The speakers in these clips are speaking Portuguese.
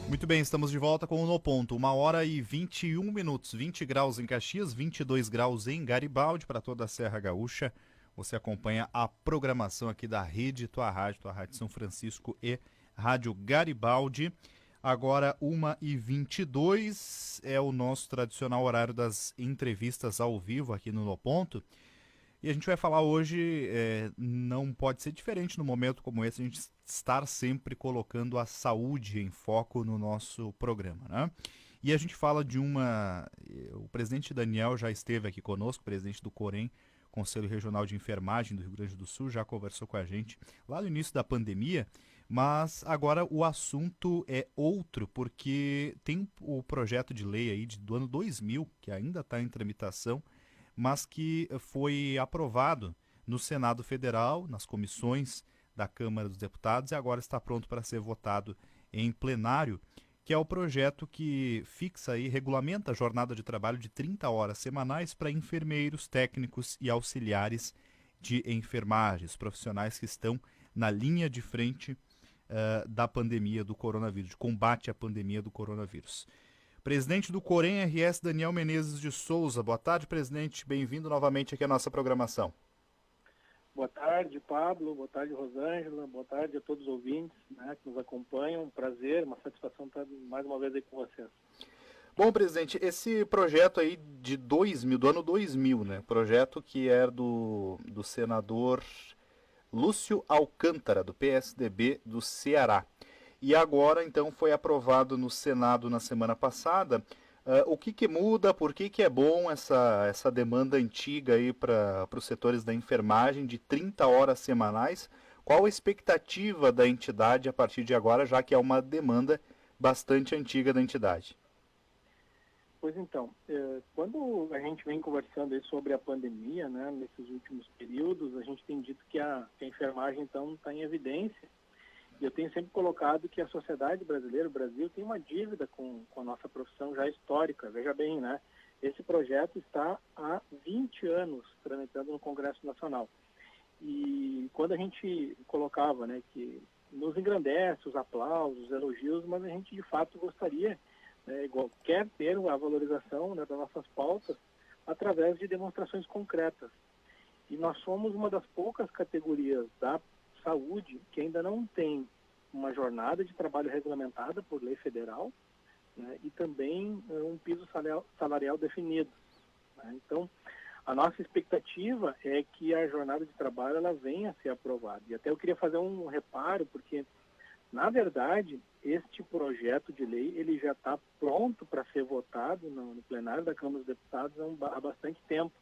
Muito bem, estamos de volta com o No Ponto. 1h21, 20 graus em Caxias, 22 graus em Garibaldi, para toda a Serra Gaúcha. Você acompanha a programação aqui da Rede Tua Rádio São Francisco e Rádio Garibaldi. Agora, 1h22 é o nosso tradicional horário das entrevistas ao vivo aqui no No Ponto. E a gente vai falar hoje, não pode ser diferente no momento como esse, a gente estar sempre colocando a saúde em foco no nosso programa, né? E a gente fala de o presidente Daniel já esteve aqui conosco, presidente do Corém, Conselho Regional de Enfermagem do Rio Grande do Sul, já conversou com a gente lá no início da pandemia, mas agora o assunto é outro, porque tem o projeto de lei aí do ano 2000, que ainda está em tramitação, mas que foi aprovado no Senado Federal, nas comissões da Câmara dos Deputados, e agora está pronto para ser votado em plenário, que é o projeto que fixa e regulamenta a jornada de trabalho de 30 horas semanais para enfermeiros, técnicos e auxiliares de enfermagem, os profissionais que estão na linha de frente da pandemia do coronavírus, de combate à pandemia do coronavírus. Presidente do Corém RS, Daniel Menezes de Souza. Boa tarde, presidente. Bem-vindo novamente aqui à nossa programação. Boa tarde, Pablo. Boa tarde, Rosângela. Boa tarde a todos os ouvintes, né, que nos acompanham. Um prazer, uma satisfação estar mais uma vez aí com vocês. Bom, presidente, esse projeto aí de 2000, do ano 2000, né? Projeto que é do senador Lúcio Alcântara, do PSDB do Ceará. E agora, então, foi aprovado no Senado na semana passada. O que muda, por que é bom essa demanda antiga aí para os setores da enfermagem de 30 horas semanais? Qual a expectativa da entidade a partir de agora, já que é uma demanda bastante antiga da entidade? Pois então, quando a gente vem conversando aí sobre a pandemia, né, nesses últimos períodos, a gente tem dito que a enfermagem, então, está em evidência. E eu tenho sempre colocado que a sociedade brasileira, o Brasil, tem uma dívida com a nossa profissão já histórica. Veja bem, né? Esse projeto está há 20 anos tramitando no Congresso Nacional. E quando a gente colocava, né, que nos engrandece os aplausos, os elogios, mas a gente de fato gostaria, né, quer ter a valorização, né, das nossas pautas através de demonstrações concretas. E nós somos uma das poucas categorias da saúde que ainda não tem uma jornada de trabalho regulamentada por lei federal, né, e também um piso salarial definido, né? Então, a nossa expectativa é que a jornada de trabalho ela venha a ser aprovada. E até eu queria fazer um reparo, porque, na verdade, este projeto de lei ele já está pronto para ser votado no plenário da Câmara dos Deputados há bastante tempo.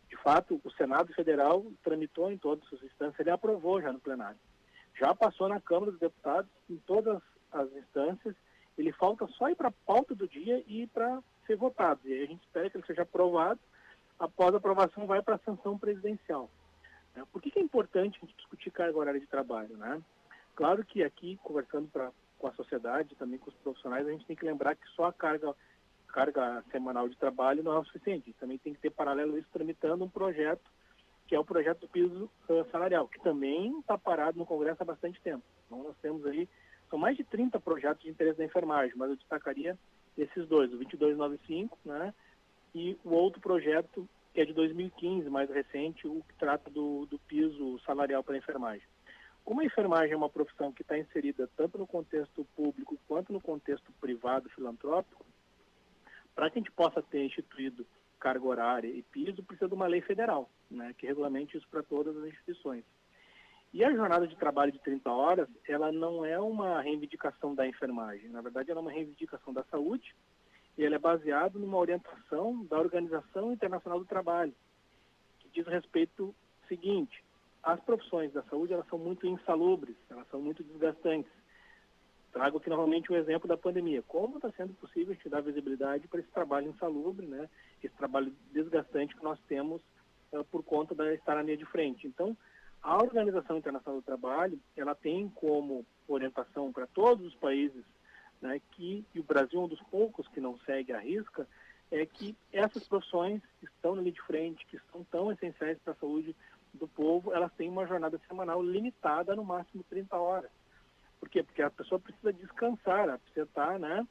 De fato, o Senado Federal tramitou em todas as instâncias, ele aprovou já no plenário. Já passou na Câmara dos Deputados em todas as instâncias, ele falta só ir para a pauta do dia e para ser votado. E aí a gente espera que ele seja aprovado, após a aprovação vai para a sanção presidencial. Por que é importante a gente discutir carga horária de trabalho, né? Claro que aqui, conversando com a sociedade, também com os profissionais, a gente tem que lembrar que só a carga semanal de trabalho não é o suficiente. Também tem que ter paralelo isso tramitando um projeto, que é o projeto do piso salarial, que também está parado no Congresso há bastante tempo. Então nós temos aí, são mais de 30 projetos de interesse da enfermagem, mas eu destacaria esses dois, o 2295, né, e o outro projeto que é de 2015, mais recente, o que trata do piso salarial para a enfermagem. Como a enfermagem é uma profissão que está inserida tanto no contexto público quanto no contexto privado filantrópico, para que a gente possa ter instituído carga horária e piso, precisa de uma lei federal, né, que regulamente isso para todas as instituições. E a jornada de trabalho de 30 horas, ela não é uma reivindicação da enfermagem, na verdade ela é uma reivindicação da saúde, e ela é baseada numa orientação da Organização Internacional do Trabalho, que diz respeito ao seguinte: as profissões da saúde elas são muito insalubres, elas são muito desgastantes. Trago aqui novamente o exemplo da pandemia. Como está sendo possível a gente dar visibilidade para esse trabalho insalubre, né? Esse trabalho desgastante que nós temos por conta da estar na linha de frente. Então, a Organização Internacional do Trabalho, ela tem como orientação para todos os países, né, e o Brasil é um dos poucos que não segue à risca, é que essas profissões que estão na linha de frente, que são tão essenciais para a saúde do povo, elas têm uma jornada semanal limitada a no máximo 30 horas. Por quê? Porque a pessoa precisa descansar, ela precisa estar, né?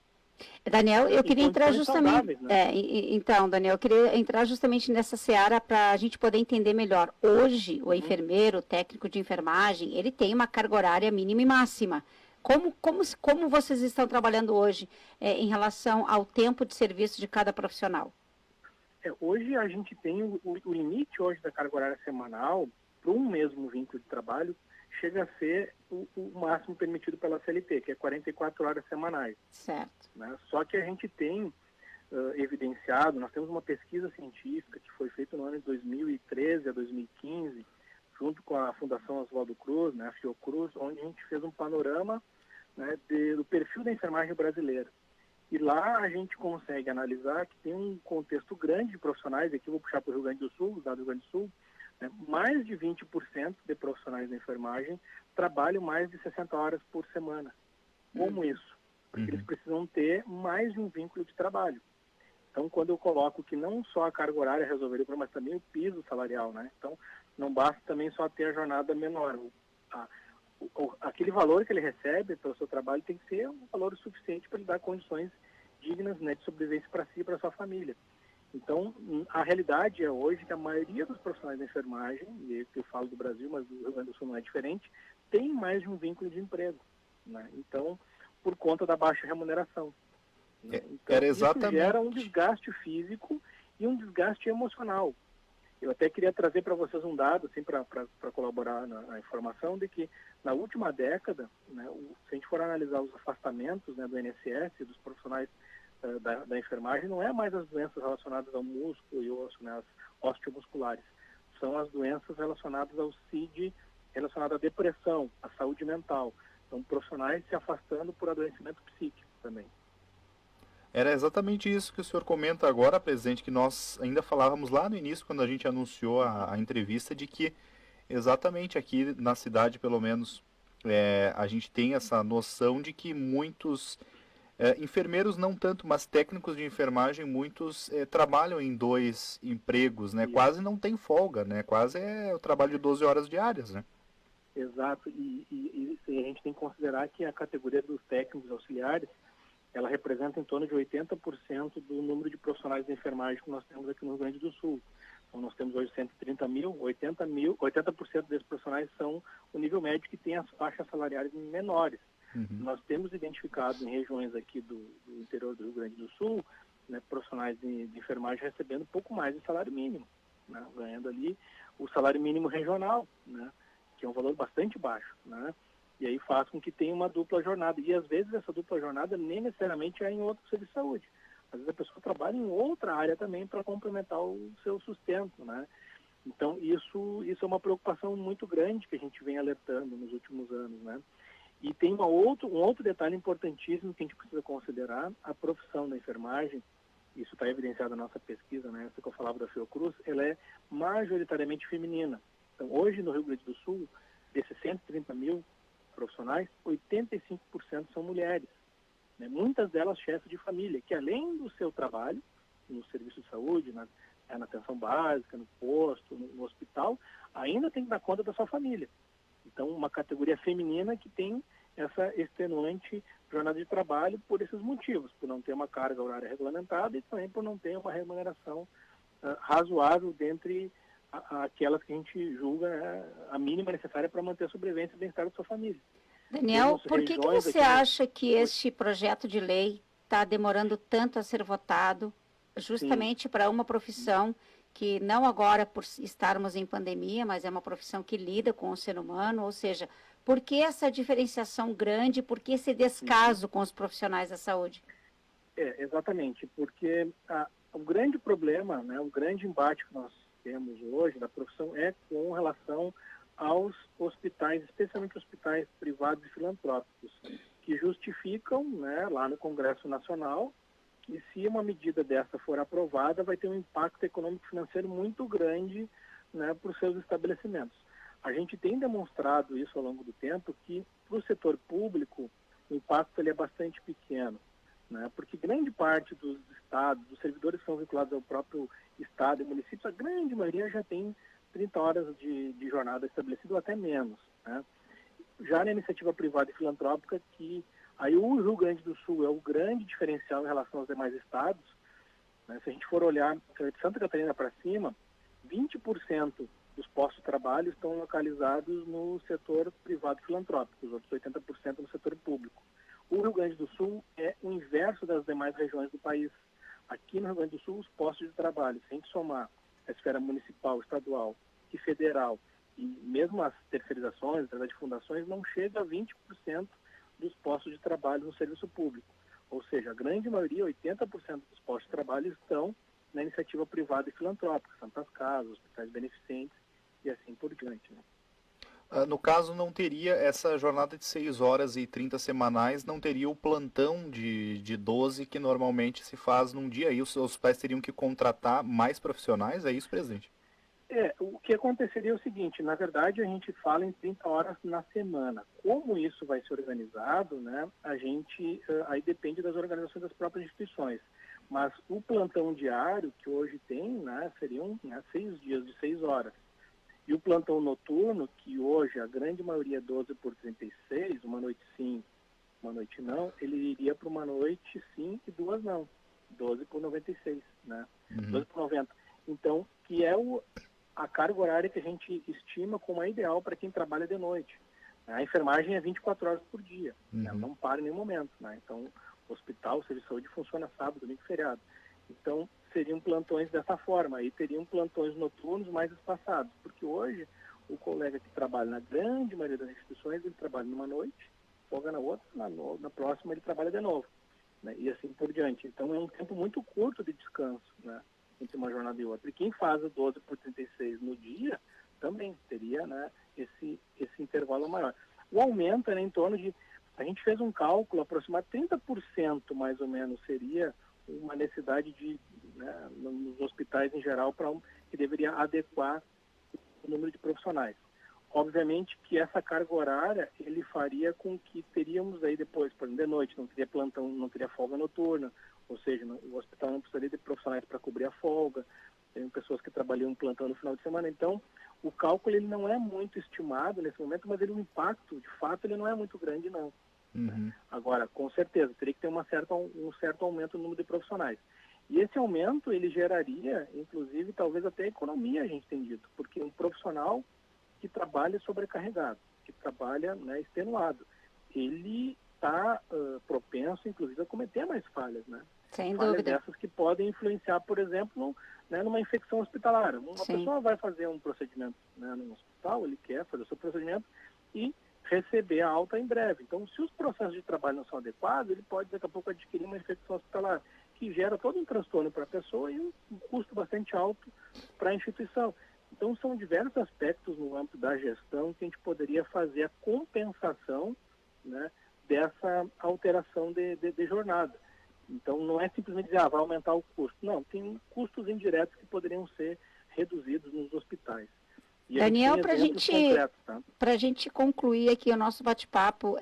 Daniel, eu queria entrar justamente. Né? Então, Daniel, eu queria entrar justamente nessa seara para a gente poder entender melhor. Hoje, o enfermeiro, o técnico de enfermagem, ele tem uma carga horária mínima e máxima. Como vocês estão trabalhando hoje em relação ao tempo de serviço de cada profissional? Hoje a gente tem o limite hoje da carga horária semanal para um mesmo vínculo de trabalho chega a ser o máximo permitido pela CLT, que é 44 horas semanais. Certo. Né? Só que a gente tem evidenciado, nós temos uma pesquisa científica que foi feita no ano de 2013 a 2015, junto com a Fundação Oswaldo Cruz, né, a Fiocruz, onde a gente fez um panorama, né, do perfil da enfermagem brasileira. E lá a gente consegue analisar que tem um contexto grande de profissionais, aqui eu vou puxar para o Rio Grande do Sul, os dados do Rio Grande do Sul, né, mais de 20% de profissionais da enfermagem trabalham mais de 60 horas por semana. Como isso? Porque eles precisam ter mais de um vínculo de trabalho. Então, quando eu coloco que não só a carga horária resolveria o problema, mas também o piso salarial, né? Então, não basta também só ter a jornada menor. Aquele valor que ele recebe pelo seu trabalho tem que ser um valor suficiente para lhe dar condições dignas, né, de sobrevivência para si e para sua família. Então, a realidade é hoje que a maioria dos profissionais da enfermagem, e eu falo do Brasil, mas do Rio Grande do Sul não é diferente, tem mais de um vínculo de emprego, né? Então, por conta da baixa remuneração. Né? Então, Era exatamente... isso gera um desgaste físico e um desgaste emocional. Eu até queria trazer para vocês um dado, assim, para colaborar na informação, de que na última década, né, se a gente for analisar os afastamentos, né, do INSS e dos profissionais da enfermagem, não é mais as doenças relacionadas ao músculo e osso, né, as osteomusculares. São as doenças relacionadas ao CID, relacionadas à depressão, à saúde mental. São profissionais se afastando por adoecimento psíquico também. Era exatamente isso que o senhor comenta agora, presidente, que nós ainda falávamos lá no início, quando a gente anunciou a entrevista, de que exatamente aqui na cidade, pelo menos, a gente tem essa noção de que muitos enfermeiros, não tanto, mas técnicos de enfermagem, muitos trabalham em 2 empregos, né? Isso. Quase não tem folga, né? Quase é o trabalho de 12 horas diárias, né? Exato, e a gente tem que considerar que a categoria dos técnicos auxiliares, ela representa em torno de 80% do número de profissionais de enfermagem que nós temos aqui no Rio Grande do Sul. Então, nós temos hoje 130 mil, 80% desses profissionais são o nível médio que tem as faixas salariais menores. Uhum. Nós temos identificado em regiões aqui do interior do Rio Grande do Sul, né, profissionais de enfermagem recebendo pouco mais de salário mínimo, né, ganhando ali o salário mínimo regional, né, que é um valor bastante baixo, né? E aí faz com que tenha uma dupla jornada. E às vezes essa dupla jornada nem necessariamente é em outro serviço de saúde. Às vezes a pessoa trabalha em outra área também para complementar o seu sustento, né? Então isso é uma preocupação muito grande que a gente vem alertando nos últimos anos, né? E tem um outro detalhe importantíssimo que a gente precisa considerar: a profissão da enfermagem. Isso está evidenciado na nossa pesquisa, né? Essa que eu falava da Fiocruz, ela é majoritariamente feminina. Então hoje no Rio Grande do Sul, desses 130 mil profissionais, 85% são mulheres, né? Muitas delas chefes de família, que além do seu trabalho no serviço de saúde, na atenção básica, no posto, no hospital, ainda tem que dar conta da sua família. Então, uma categoria feminina que tem essa extenuante jornada de trabalho por esses motivos, por não ter uma carga horária regulamentada e também por não ter uma remuneração razoável dentre aquelas que a gente julga, né, a mínima necessária para manter a sobrevivência e bem-estar da sua família. Daniel, por que você acha que este projeto de lei está demorando tanto a ser votado, justamente para uma profissão que não agora por estarmos em pandemia, mas é uma profissão que lida com o ser humano? Ou seja, por que essa diferenciação grande, por que esse descaso com os profissionais da saúde? Exatamente, porque o grande problema, né, o grande embate que nós temos hoje da profissão é com relação aos hospitais, especialmente hospitais privados e filantrópicos, que justificam, né, lá no Congresso Nacional, que se uma medida dessa for aprovada, vai ter um impacto econômico-financeiro muito grande, né, para os seus estabelecimentos. A gente tem demonstrado isso ao longo do tempo, que para o setor público o impacto ele é bastante pequeno, né, porque grande parte dos estados, dos servidores que são vinculados ao próprio estado e município, a grande maioria já tem 30 horas de jornada estabelecida ou até menos, né? já na iniciativa privada e filantrópica, que aí o Rio Grande do Sul é o grande diferencial em relação aos demais estados, né? Se a gente for olhar de Santa Catarina para cima, 20% dos postos de trabalho estão localizados no setor privado filantrópico, os outros 80% no setor público. O Rio Grande do Sul é o inverso das demais regiões do país. Aqui no Rio Grande do Sul, os postos de trabalho, se a gente somar a esfera municipal, estadual e federal, e mesmo as terceirizações, através de fundações, não chega a 20% dos postos de trabalho no serviço público. Ou seja, a grande maioria, 80% dos postos de trabalho estão na iniciativa privada e filantrópica, Santas Casas, hospitais beneficentes e assim por diante, né? No caso, não teria essa jornada de 6 horas e 30 semanais, não teria o plantão de 12 que normalmente se faz num dia. Aí os pais teriam que contratar mais profissionais, é isso, presidente? O que aconteceria é o seguinte, na verdade a gente fala em 30 horas na semana. Como isso vai ser organizado, né, aí depende das organizações das próprias instituições. Mas o plantão diário que hoje tem, né, seriam 6 dias de 6 horas. E o plantão noturno, que hoje a grande maioria é 12 por 36, uma noite sim, uma noite não, ele iria para uma noite sim e 2 não. 12 por 96, né? 12 por 90. Então, que é a carga horária que a gente estima como a ideal para quem trabalha de noite. A enfermagem é 24 horas por dia, né? Não para em nenhum momento, né? Então, o hospital, o serviço de saúde funciona sábado, domingo e feriado. Então, seriam plantões dessa forma, aí teriam plantões noturnos mais espaçados, porque hoje o colega que trabalha na grande maioria das instituições, ele trabalha numa noite, folga na outra, na próxima ele trabalha de novo, né? E assim por diante. Então, é um tempo muito curto de descanso, né, entre uma jornada e outra. E quem faz o 12 por 36 no dia, também teria, né, esse intervalo maior. O aumento era em torno de, a gente fez um cálculo, aproximadamente 30% mais ou menos seria uma necessidade de, né, nos hospitais em geral, que deveria adequar o número de profissionais. Obviamente que essa carga horária, ele faria com que teríamos aí depois, por exemplo, de noite, não teria plantão, não teria folga noturna, ou seja, o hospital não precisaria de profissionais para cobrir a folga, tem pessoas que trabalham plantão no final de semana. Então, o cálculo ele não é muito estimado nesse momento, mas o impacto, de fato, ele não é muito grande, não. Agora, com certeza, teria que ter um certo aumento no número de profissionais. E esse aumento, ele geraria, inclusive, talvez até economia, a gente tem dito, porque um profissional que trabalha sobrecarregado, que trabalha, né, extenuado, ele está propenso, inclusive, a cometer mais falhas, né? Sem falhas dúvida. dessas que podem influenciar, por exemplo, né, numa infecção hospitalar. Uma Sim. pessoa vai fazer um procedimento, né, no hospital, ele quer fazer o seu procedimento e receber a alta em breve. Então, se os processos de trabalho não são adequados, ele pode, daqui a pouco, adquirir uma infecção hospitalar, que gera todo um transtorno para a pessoa e um custo bastante alto para a instituição. Então, são diversos aspectos no âmbito da gestão que a gente poderia fazer a compensação, né, dessa alteração de jornada. Então, não é simplesmente dizer, vai aumentar o custo. Não, tem custos indiretos que poderiam ser reduzidos nos hospitais. E Daniel, para a gente concluir aqui o nosso bate-papo,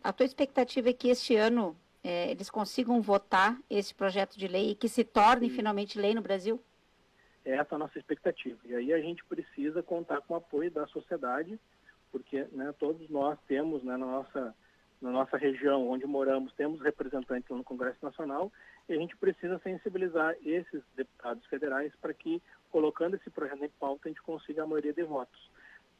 a tua expectativa é que este ano eles consigam votar esse projeto de lei e que se torne finalmente lei no Brasil? Essa é a nossa expectativa. E aí a gente precisa contar com o apoio da sociedade, porque, né, todos nós temos, né, na nossa região onde moramos, temos representantes lá no Congresso Nacional, e a gente precisa sensibilizar esses deputados federais para que, colocando esse projeto em pauta, a gente consiga a maioria de votos.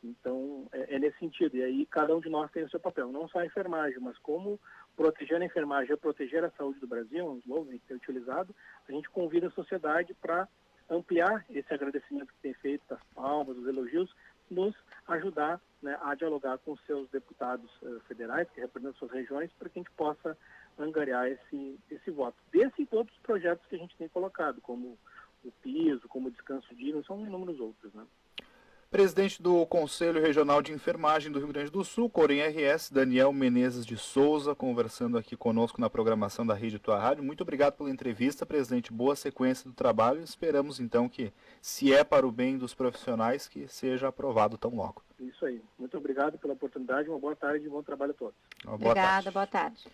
Então, é nesse sentido. E aí, cada um de nós tem o seu papel. Não só a enfermagem, mas como proteger a enfermagem e proteger a saúde do Brasil, um slogan que é utilizado, a gente convida a sociedade para ampliar esse agradecimento que tem feito, das palmas, dos elogios, nos ajudar, né, a dialogar com seus deputados federais, que representam suas regiões, para que a gente possa angariar esse voto. Desse e de outros projetos que a gente tem colocado, como o piso, como o descanso digno, são inúmeros outros, né? Presidente do Conselho Regional de Enfermagem do Rio Grande do Sul, COREN-RS, Daniel Menezes de Souza, conversando aqui conosco na programação da Rede Tua Rádio. Muito obrigado pela entrevista, presidente. Boa sequência do trabalho. Esperamos, então, que, se é para o bem dos profissionais, que seja aprovado tão logo. Isso aí. Muito obrigado pela oportunidade. Uma boa tarde e um bom trabalho a todos. Obrigada, boa tarde.